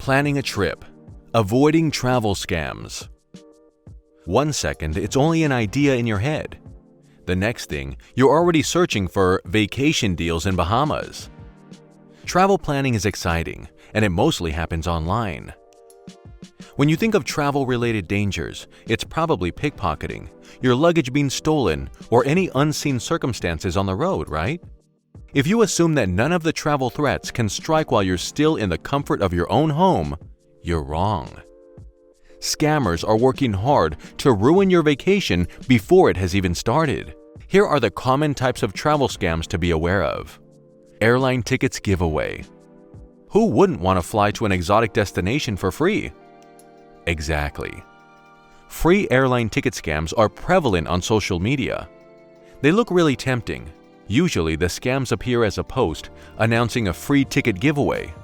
Planning a trip. Avoiding travel scams. 1 second, it's only an idea in your head. The next thing, you're already searching for vacation deals in Bahamas. Travel planning is exciting, and it mostly happens online. When you think of travel-related dangers, it's probably pickpocketing, your luggage being stolen, or any unseen circumstances on the road, right? If you assume that none of the travel threats can strike while you're still in the comfort of your own home, you're wrong. Scammers are working hard to ruin your vacation before it has even started. Here are the common types of travel scams to be aware of. Airline tickets giveaway. Who wouldn't want to fly to an exotic destination for free? Exactly. Free airline ticket scams are prevalent on social media. They look really tempting. Usually, the scams appear as a post announcing a free ticket giveaway.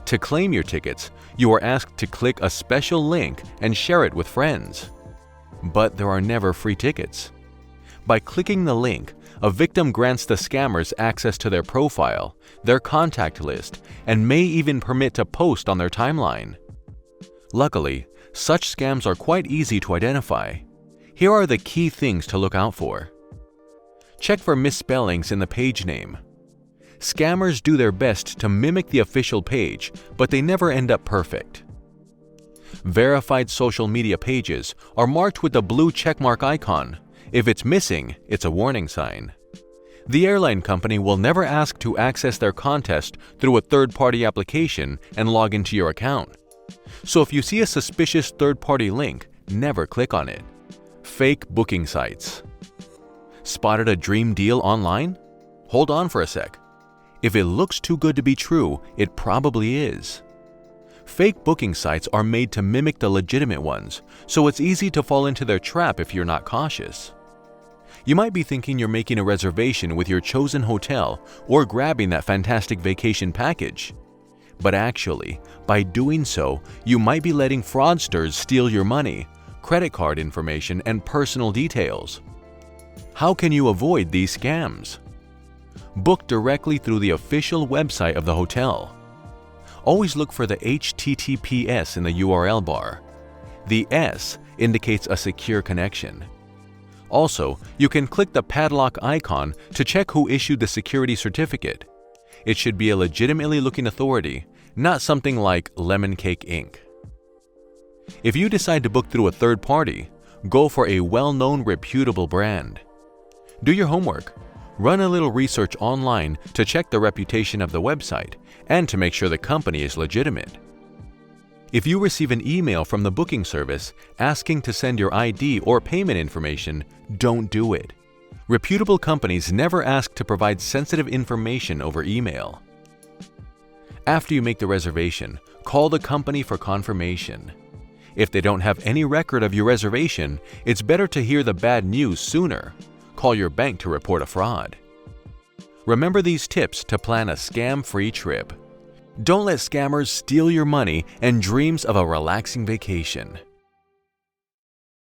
To claim your tickets, you are asked to click a special link and share it with friends. But there are never free tickets. By clicking the link, a victim grants the scammers access to their profile, their contact list, and may even permit to post on their timeline. Luckily, such scams are quite easy to identify. Here are the key things to look out for. Check for misspellings in the page name. Scammers do their best to mimic the official page, but they never end up perfect. Verified social media pages are marked with the blue checkmark icon. If it's missing, it's a warning sign. The airline company will never ask to access their contest through a third-party application and log into your account. So if you see a suspicious third-party link, never click on it. Fake booking sites. Spotted a dream deal online? Hold on for a sec. If it looks too good to be true, it probably is. Fake booking sites are made to mimic the legitimate ones, so it's easy to fall into their trap if you're not cautious. You might be thinking you're making a reservation with your chosen hotel or grabbing that fantastic vacation package. But actually, by doing so, you might be letting fraudsters steal your money, credit card information, and personal details. How can you avoid these scams? Book directly through the official website of the hotel. Always look for the HTTPS in the URL bar. The S indicates a secure connection. Also, you can click the padlock icon to check who issued the security certificate. It should be a legitimately looking authority, not something like Lemon Cake Inc. If you decide to book through a third party, go for a well-known, reputable brand. Do your homework. Run a little research online to check the reputation of the website and to make sure the company is legitimate. If you receive an email from the booking service asking to send your ID or payment information, don't do it. Reputable companies never ask to provide sensitive information over email. After you make the reservation, call the company for confirmation. If they don't have any record of your reservation, it's better to hear the bad news sooner. Call your bank to report a fraud. Remember these tips to plan a scam-free trip. Don't let scammers steal your money and dreams of a relaxing vacation.